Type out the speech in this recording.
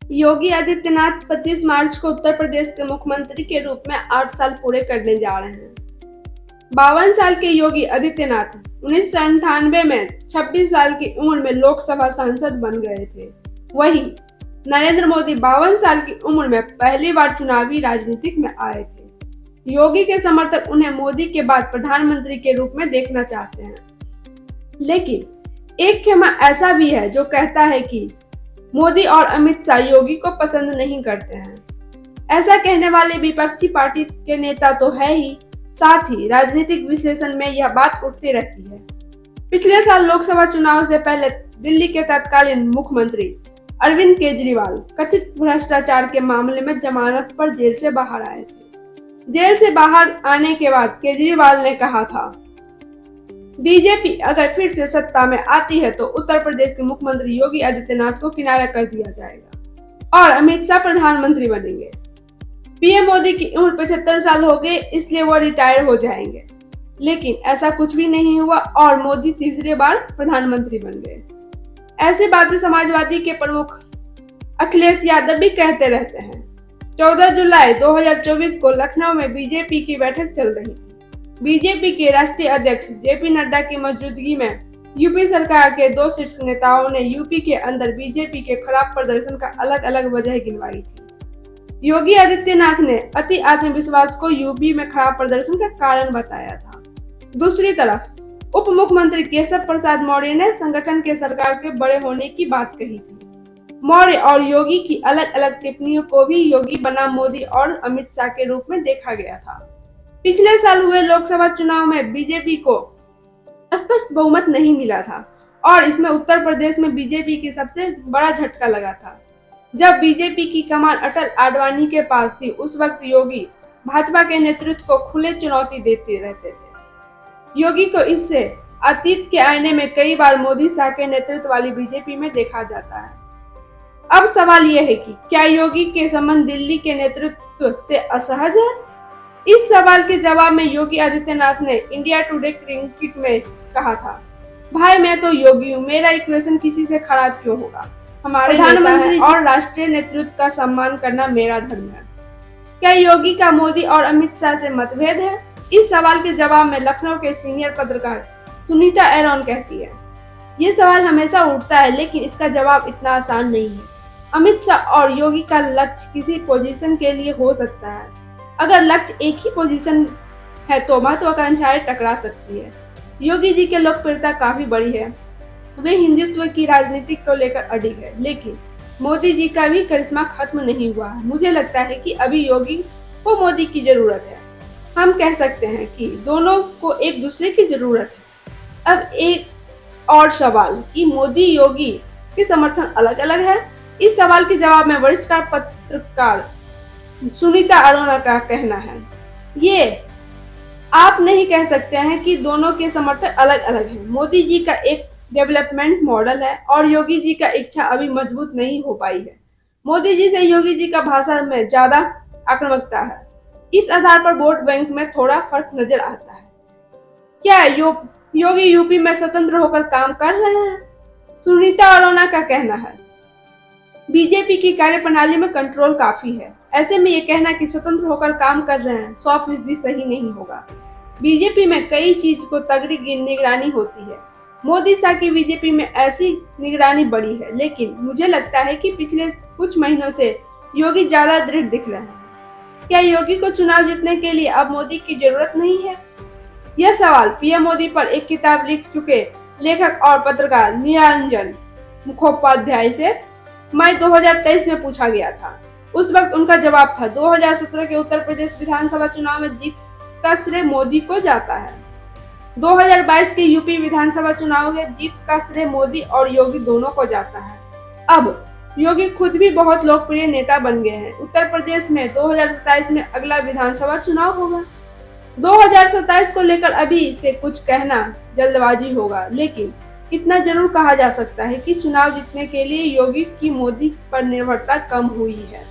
योगी आदित्यनाथ 25 मार्च को उत्तर प्रदेश के मुख्यमंत्री के रूप में 8 साल पूरे करने जा रहे हैं। 52 साल के योगी आदित्यनाथ 1998 में 26 साल की उम्र में लोकसभा सांसद बन गए थे। वहीं नरेंद्र मोदी 52 साल की उम्र में पहली बार चुनावी राजनीति में आए थे। योगी के समर्थक उन्हें मोदी के बाद प्रधानमंत्री के रूप में देखना चाहते हैं, लेकिन एक खेमा ऐसा भी है जो कहता है कि मोदी और अमित शाह योगी को पसंद नहीं करते हैं। ऐसा कहने वाले विपक्षी पार्टी के नेता तो है ही, साथ ही राजनीतिक विश्लेषण में यह बात उठती रहती है। पिछले साल लोकसभा चुनाव से पहले दिल्ली के तत्कालीन मुख्यमंत्री अरविंद केजरीवाल कथित भ्रष्टाचार के मामले में जमानत पर जेल से बाहर आए थे। जेल से बाहर आने के बाद केजरीवाल ने कहा था, बीजेपी अगर फिर से सत्ता में आती है तो उत्तर प्रदेश के मुख्यमंत्री योगी आदित्यनाथ को किनारा कर दिया जाएगा और अमित शाह प्रधानमंत्री बनेंगे। पीएम मोदी की उम्र 75 साल हो गए, इसलिए वो रिटायर हो जाएंगे, लेकिन ऐसा कुछ भी नहीं हुआ और मोदी तीसरी बार प्रधानमंत्री बन गए। ऐसी बातें समाजवादी के प्रमुख अखिलेश यादव भी कहते रहते हैं। 14 जुलाई 2024 को लखनऊ में बीजेपी की बैठक चल रही थी। बीजेपी के राष्ट्रीय अध्यक्ष जेपी नड्डा की मौजूदगी में यूपी सरकार के 2 शीर्ष नेताओं ने यूपी के अंदर बीजेपी के खराब प्रदर्शन का अलग अलग वजह गिनवाई थी। योगी आदित्यनाथ ने अति आत्मविश्वास को यूपी में खराब प्रदर्शन का कारण बताया था। दूसरी तरफ उप मुख्यमंत्री केशव प्रसाद मौर्य ने संगठन के सरकार के बड़े होने की बात कही थी। मौर्य और योगी की अलग अलग टिप्पणियों को भी योगी बनाम मोदी और अमित शाह के रूप में देखा गया था। पिछले साल हुए लोकसभा चुनाव में बीजेपी को स्पष्ट बहुमत नहीं मिला था और इसमें उत्तर प्रदेश में बीजेपी की सबसे बड़ा झटका लगा था। जब बीजेपी की कमान अटल आडवाणी के पास थी, उस वक्त योगी भाजपा के नेतृत्व को खुले चुनौती देते रहते थे। योगी को इससे अतीत के आईने में कई बार मोदी शाह के नेतृत्व वाली बीजेपी में देखा जाता है। अब सवाल यह है कि क्या योगी के संबंध दिल्ली के नेतृत्व से असहज है? इस सवाल के जवाब में योगी आदित्यनाथ ने इंडिया टुडे क्रिकेट में कहा था, भाई मैं तो योगी हूँ, मेरा इक्वेशन किसी से खराब क्यों होगा? हमारे प्रधानमंत्री और राष्ट्रीय नेतृत्व का सम्मान करना मेरा धर्म है। क्या योगी का मोदी और अमित शाह से मतभेद है? इस सवाल के जवाब में लखनऊ के सीनियर पत्रकार सुनीता एरोन कहती है, ये सवाल हमेशा उठता है, लेकिन इसका जवाब इतना आसान नहीं है। अमित शाह और योगी का लक्ष्य किसी पोजीशन के लिए हो सकता है। अगर लक्ष्य एक ही पोजीशन है तो महत्वाकांक्षाएं टकरा सकती है। योगी जी की लोकप्रियता काफी बड़ी है, वे हिंदुत्व की राजनीति को लेकर अडिग है, लेकिन मोदी जी का भी करिश्मा खत्म नहीं हुआ है। मुझे लगता है कि अभी योगी को मोदी की जरूरत है। हम कह सकते हैं कि दोनों को एक दूसरे की जरूरत है। अब एक और सवाल कि मोदी योगी के समर्थन अलग अलग है। इस सवाल के जवाब में वरिष्ठ पत्रकार सुनीता अरोड़ा का कहना है, ये आप नहीं कह सकते हैं कि दोनों के समर्थक अलग अलग हैं। मोदी जी का एक डेवलपमेंट मॉडल है और योगी जी का इच्छा अभी मजबूत नहीं हो पाई है। मोदी जी से योगी जी का भाषा में ज्यादा आक्रामकता है। इस आधार पर वोट बैंक में थोड़ा फर्क नजर आता है। क्या योगी यूपी में स्वतंत्र होकर काम कर रहे हैं? सुनीता अरोड़ा का कहना है, बीजेपी की कार्यप्रणाली में कंट्रोल काफी है। ऐसे में ये कहना कि स्वतंत्र होकर काम कर रहे हैं 100% सही नहीं होगा। बीजेपी में कई चीज को तगड़ी निगरानी होती है। मोदी शाह की बीजेपी में ऐसी निगरानी बड़ी है, लेकिन मुझे लगता है कि पिछले कुछ महीनों से योगी ज्यादा दृढ़ दिख रहे हैं। क्या योगी को चुनाव जीतने के लिए अब मोदी की जरूरत नहीं है? यह सवाल पीएम मोदी पर एक किताब लिख चुके लेखक और पत्रकार निरंजन मुखोपाध्याय से मई 2023 में पूछा गया था। उस वक्त उनका जवाब था, 2017 के उत्तर प्रदेश विधानसभा चुनाव में जीत का श्रेय मोदी को जाता है। 2022 के यूपी विधानसभा चुनाव में जीत का श्रेय मोदी और योगी दोनों को जाता है। अब योगी खुद भी बहुत लोकप्रिय नेता बन गए हैं। उत्तर प्रदेश में 2027 में अगला विधानसभा चुनाव होगा। 2027 को लेकर अभी से कुछ कहना जल्दबाजी होगा, लेकिन इतना जरूर कहा जा सकता है कि चुनाव जीतने के लिए योगी की मोदी पर निर्भरता कम हुई है।